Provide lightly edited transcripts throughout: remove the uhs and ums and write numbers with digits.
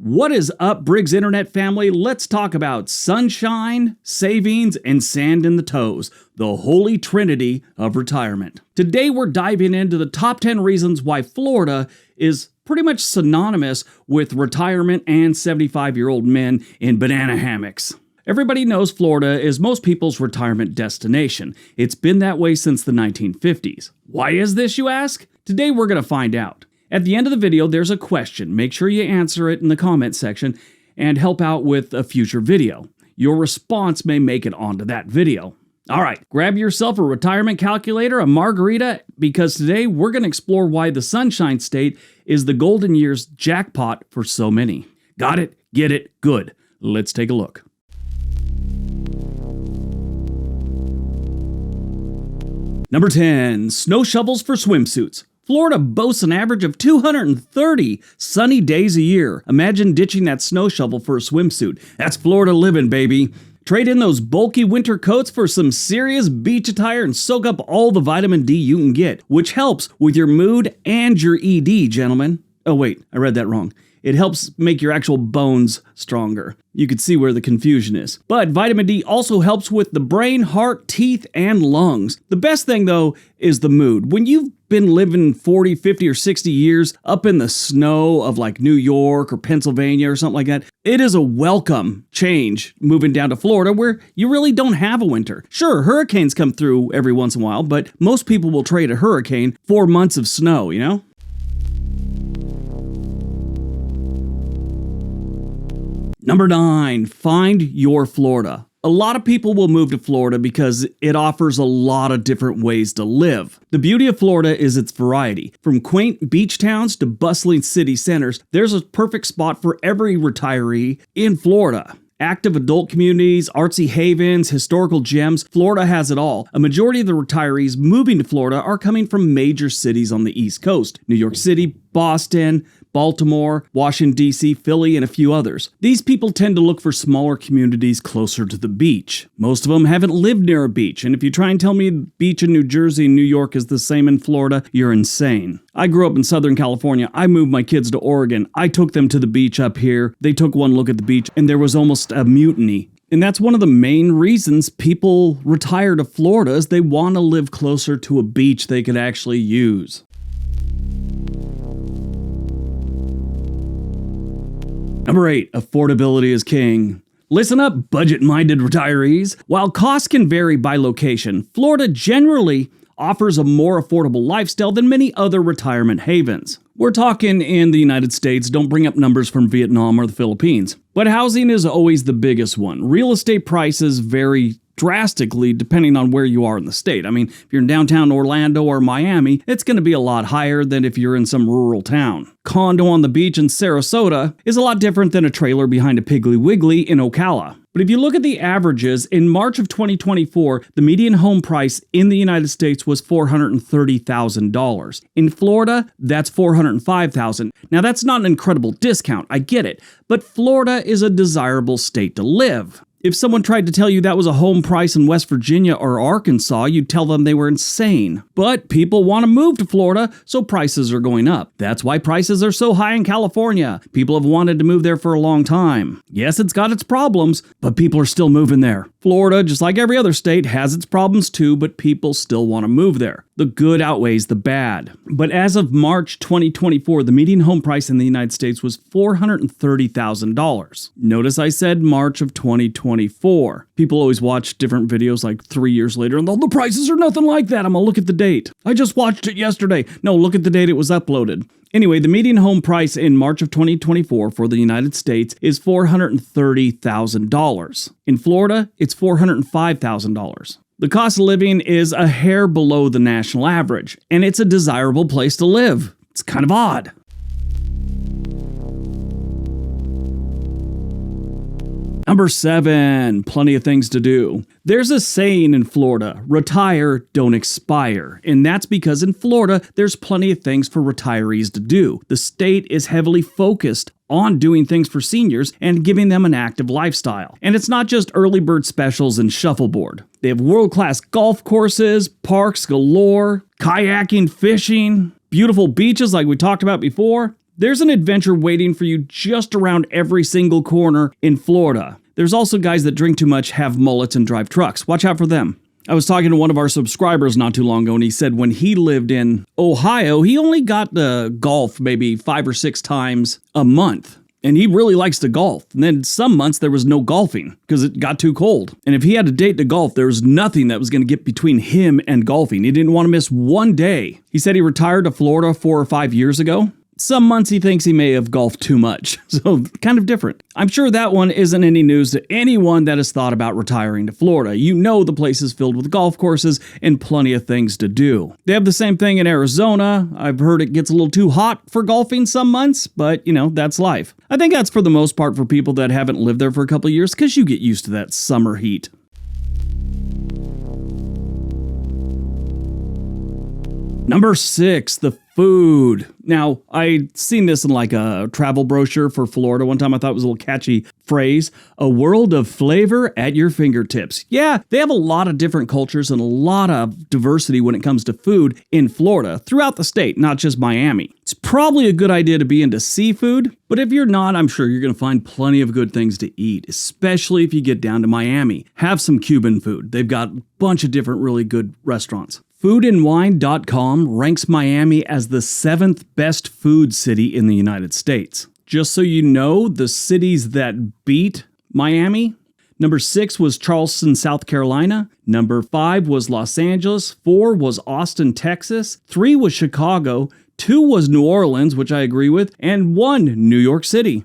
What is up, Briggs Internet family? Let's talk about sunshine, savings, and sand in the toes, the holy trinity of retirement. Today we're diving into the top 10 reasons why Florida is pretty much synonymous with retirement and 75-year-old men in banana hammocks. Everybody knows Florida is most people's retirement destination. It's been that way since the 1950s. Why is this, you ask? Today we're going to find out. At the end of the video, there's a question. Make sure you answer it in the comment section and help out with a future video. Your response may make it onto that video. All right, grab yourself a retirement calculator, a margarita, because today we're going to explore why the Sunshine State is the golden years jackpot for so many. Got it? Get it? Good. Let's take a look. Number 10, snow shovels for swimsuits. Florida boasts an average of 230 sunny days a year. Imagine ditching that snow shovel for a swimsuit. That's Florida living, baby. Trade in those bulky winter coats for some serious beach attire and soak up all the vitamin D you can get, which helps with your mood and your ED, gentlemen. Oh wait, I read that wrong. It helps make your actual bones stronger. You can see where the confusion is. But vitamin D also helps with the brain, heart, teeth, and lungs. The best thing, though, is the mood. When you've been living 40, 50, or 60 years up in the snow of like New York or Pennsylvania or something like that, it is a welcome change moving down to Florida where you really don't have a winter. Sure, hurricanes come through every once in a while, but most people will trade a hurricane for months of snow, you know? Number 9, find your Florida. A lot of people will move to Florida because it offers a lot of different ways to live. The beauty of Florida is its variety. From quaint beach towns to bustling city centers, there's a perfect spot for every retiree in Florida. Active adult communities, artsy havens, historical gems, Florida has it all. A majority of the retirees moving to Florida are coming from major cities on the East Coast. New York City, Boston, Baltimore, Washington, D.C., Philly, and a few others. These people tend to look for smaller communities closer to the beach. Most of them haven't lived near a beach, and if you try and tell me the beach in New Jersey and New York is the same in Florida, you're insane. I grew up in Southern California. I moved my kids to Oregon. I took them to the beach up here. They took one look at the beach, and there was almost a mutiny. And that's one of the main reasons people retire to Florida is they want to live closer to a beach they could actually use. Number 8, affordability is king. Listen up, budget-minded retirees. While costs can vary by location, Florida generally offers a more affordable lifestyle than many other retirement havens. We're talking in the United States, don't bring up numbers from Vietnam or the Philippines. But housing is always the biggest one. Real estate prices vary drastically depending on where you are in the state. I mean, if you're in downtown Orlando or Miami, it's going to be a lot higher than if you're in some rural town. Condo on the beach in Sarasota is a lot different than a trailer behind a Piggly Wiggly in Ocala. But if you look at the averages, in March of 2024, the median home price in the United States was $430,000. In Florida, that's $405,000. Now, that's not an incredible discount, I get it, but Florida is a desirable state to live. If someone tried to tell you that was a home price in West Virginia or Arkansas, you'd tell them they were insane. But people want to move to Florida, so prices are going up. That's why prices are so high in California. People have wanted to move there for a long time. Yes, it's got its problems, but people are still moving there. Florida, just like every other state, has its problems too, but people still want to move there. The good outweighs the bad. But as of March 2024, the median home price in the United States was $430,000. Notice I said March of 2024. People always watch different videos like 3 years later, and the prices are nothing like that. I'm gonna look at the date. I just watched it yesterday. No, look at the date it was uploaded. Anyway, the median home price in March of 2024 for the United States is $430,000. In Florida, it's $405,000. The cost of living is a hair below the national average, and it's a desirable place to live. It's kind of odd. Number 7, plenty of things to do. There's a saying in Florida, retire, don't expire. And that's because in Florida, there's plenty of things for retirees to do. The state is heavily focused on doing things for seniors and giving them an active lifestyle. And it's not just early bird specials and shuffleboard. They have world-class golf courses, parks galore, kayaking, fishing, beautiful beaches like we talked about before. There's an adventure waiting for you just around every single corner in Florida. There's also guys that drink too much, have mullets, and drive trucks. Watch out for them. I was talking to one of our subscribers not too long ago, and he said when he lived in Ohio, he only got to golf maybe 5 or 6 times a month. And he really likes to golf. And then some months there was no golfing because it got too cold. And if he had a date to golf, there was nothing that was going to get between him and golfing. He didn't want to miss one day. He said he retired to Florida 4 or 5 years ago. Some months he thinks he may have golfed too much, so kind of different. I'm sure that one isn't any news to anyone that has thought about retiring to Florida. You know the place is filled with golf courses and plenty of things to do. They have the same thing in Arizona. I've heard it gets a little too hot for golfing some months, but that's life. I think that's for the most part for people that haven't lived there for a couple of years because you get used to that summer heat. Number 6, the food. Now, I'd seen this in like a travel brochure for Florida one time. I thought it was a little catchy phrase. A world of flavor at your fingertips. Yeah, they have a lot of different cultures and a lot of diversity when it comes to food in Florida, throughout the state, not just Miami. It's probably a good idea to be into seafood, but if you're not, I'm sure you're going to find plenty of good things to eat, especially if you get down to Miami. Have some Cuban food. They've got a bunch of different really good restaurants. Foodandwine.com ranks Miami as the 7th best food city in the United States. Just so you know, the cities that beat Miami, number 6 was Charleston, South Carolina. Number 5 was Los Angeles. 4 was Austin, Texas. 3 was Chicago. 2 was New Orleans, which I agree with. And 1, New York City.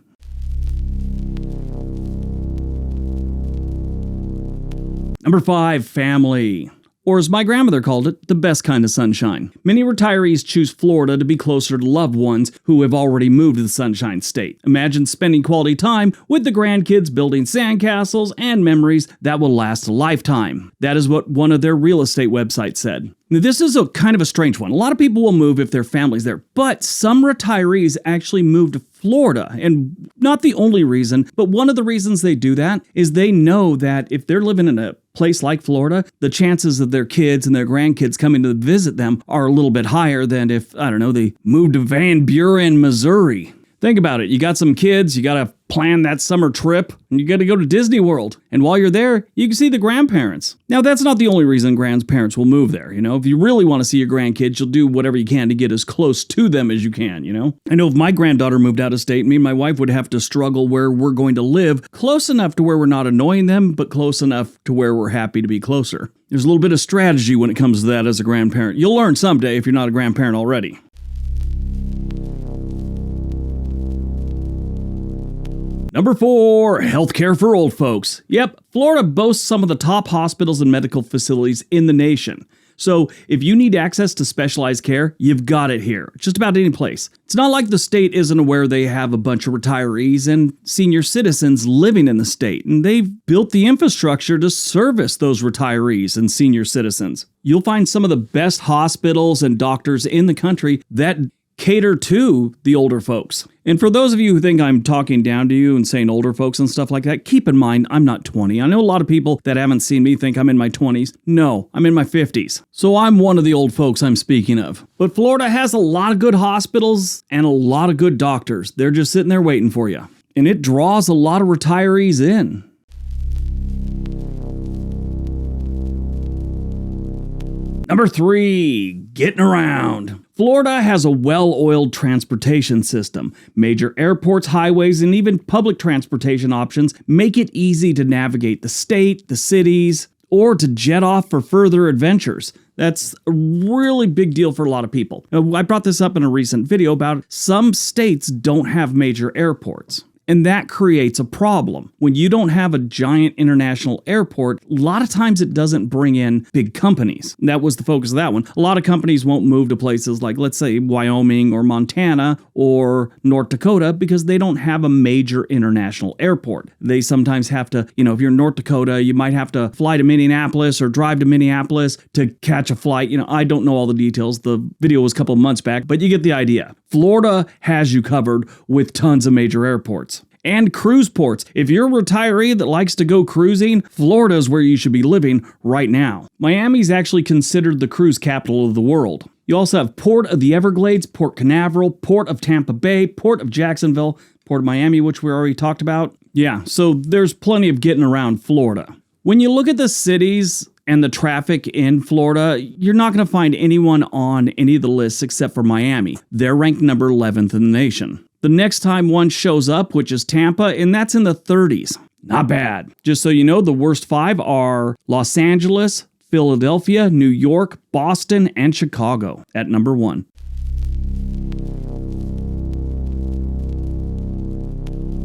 Number 5, family. Or as my grandmother called it, the best kind of sunshine. Many retirees choose Florida to be closer to loved ones who have already moved to the Sunshine State. Imagine spending quality time with the grandkids building sandcastles and memories that will last a lifetime. That is what one of their real estate websites said. Now, this is a kind of a strange one. A lot of people will move if their family's there, but some retirees actually move to Florida. And not the only reason, but one of the reasons they do that is they know that if they're living in a place like Florida, the chances of their kids and their grandkids coming to visit them are a little bit higher than if, they moved to Van Buren, Missouri. Think about it. You got some kids, you got to plan that summer trip, and you got to go to Disney World. And while you're there, you can see the grandparents. Now, that's not the only reason grandparents will move there. If you really want to see your grandkids, you'll do whatever you can to get as close to them as you can, I know if my granddaughter moved out of state, me and my wife would have to struggle where we're going to live, close enough to where we're not annoying them, but close enough to where we're happy to be closer. There's a little bit of strategy when it comes to that as a grandparent. You'll learn someday if you're not a grandparent already. Number 4, healthcare for old folks. Yep, Florida boasts some of the top hospitals and medical facilities in the nation. So if you need access to specialized care, you've got it here, just about any place. It's not like the state isn't aware they have a bunch of retirees and senior citizens living in the state, and they've built the infrastructure to service those retirees and senior citizens. You'll find some of the best hospitals and doctors in the country that cater to the older folks. And for those of you who think I'm talking down to you and saying older folks and stuff like that, keep in mind, I'm not 20. I know a lot of people that haven't seen me think I'm in my 20s. No, I'm in my 50s. So I'm one of the old folks I'm speaking of. But Florida has a lot of good hospitals and a lot of good doctors. They're just sitting there waiting for you. And it draws a lot of retirees in. Number 3, getting around. Florida has a well-oiled transportation system. Major airports, highways, and even public transportation options make it easy to navigate the state, the cities, or to jet off for further adventures. That's a really big deal for a lot of people. Now, I brought this up in a recent video about some states don't have major airports. And that creates a problem. When you don't have a giant international airport, a lot of times it doesn't bring in big companies. That was the focus of that one. A lot of companies won't move to places like, let's say, Wyoming or Montana or North Dakota because they don't have a major international airport. They sometimes have to, if you're in North Dakota, you might have to fly to Minneapolis or drive to Minneapolis to catch a flight. I don't know all the details. The video was a couple of months back, but you get the idea. Florida has you covered with tons of major airports. And cruise ports. If you're a retiree that likes to go cruising, Florida's where you should be living right now. Miami's actually considered the cruise capital of the world. You also have Port of the Everglades, Port Canaveral, Port of Tampa Bay, Port of Jacksonville, Port of Miami, which we already talked about. Yeah, so there's plenty of getting around Florida. When you look at the cities and the traffic in Florida, you're not going to find anyone on any of the lists except for Miami. They're ranked number 11th in the nation. The next time one shows up, which is Tampa, and that's in the 30s. Not bad. Just so you know, the worst 5 are Los Angeles, Philadelphia, New York, Boston, and Chicago at number 1.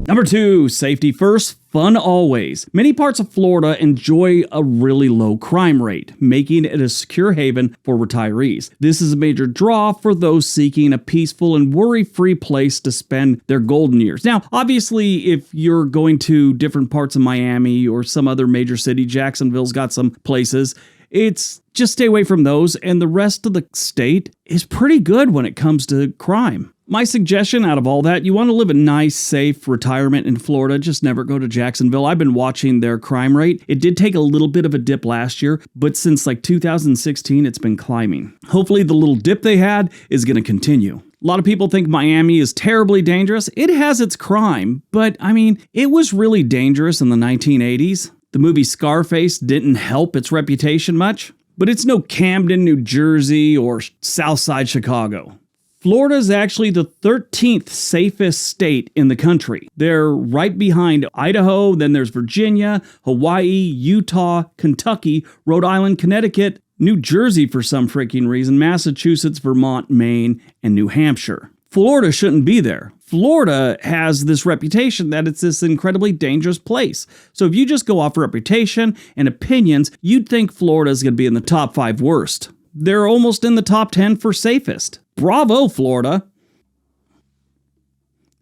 Number 2, safety first, fun always. Many parts of Florida enjoy a really low crime rate, making it a secure haven for retirees. This is a major draw for those seeking a peaceful and worry-free place to spend their golden years. Now, obviously, if you're going to different parts of Miami or some other major city, Jacksonville's got some places, it's just stay away from those, and the rest of the state is pretty good when it comes to crime. My suggestion out of all that, you want to live a nice, safe retirement in Florida, just never go to Jacksonville. I've been watching their crime rate. It did take a little bit of a dip last year, but since like 2016, it's been climbing. Hopefully the little dip they had is going to continue. A lot of people think Miami is terribly dangerous. It has its crime, but I mean, it was really dangerous in the 1980s. The movie Scarface didn't help its reputation much, but it's no Camden, New Jersey, or Southside Chicago. Florida is actually the 13th safest state in the country. They're right behind Idaho, then there's Virginia, Hawaii, Utah, Kentucky, Rhode Island, Connecticut, New Jersey for some freaking reason, Massachusetts, Vermont, Maine, and New Hampshire. Florida shouldn't be there. Florida has this reputation that it's this incredibly dangerous place. So if you just go off reputation and opinions, you'd think Florida is going to be in the top 5 worst. They're almost in the top 10 for safest. Bravo, Florida.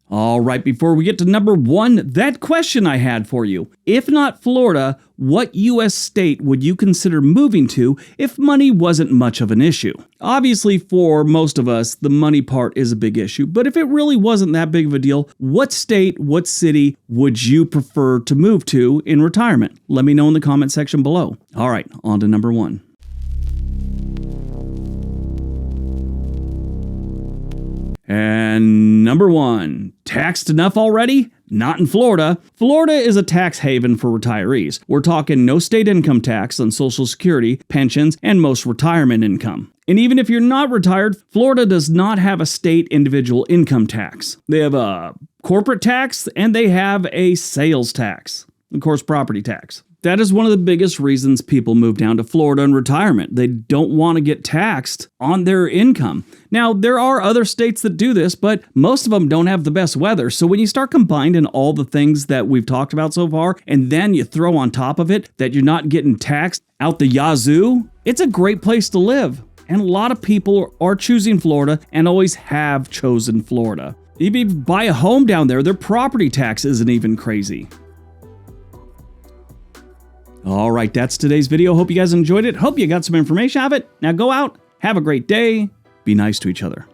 All right, before we get to number 1, that question I had for you. If not Florida, what U.S. state would you consider moving to if money wasn't much of an issue? Obviously, for most of us, the money part is a big issue, but if it really wasn't that big of a deal, what state, what city would you prefer to move to in retirement? Let me know in the comment section below. All right, on to number 1. And number 1, taxed enough already? Not in Florida. Florida is a tax haven for retirees. We're talking no state income tax on Social Security, pensions, and most retirement income. And even if you're not retired, Florida does not have a state individual income tax. They have a corporate tax and they have a sales tax. Of course, property tax. That is one of the biggest reasons people move down to Florida in retirement. They don't want to get taxed on their income. Now, there are other states that do this, but most of them don't have the best weather. So when you start combining all the things that we've talked about so far, and then you throw on top of it that you're not getting taxed out the yazoo, it's a great place to live. And a lot of people are choosing Florida and always have chosen Florida. Even if you buy a home down there, their property tax isn't even crazy. All right, that's today's video. Hope you guys enjoyed it. Hope you got some information out of it. Now go out, have a great day, be nice to each other.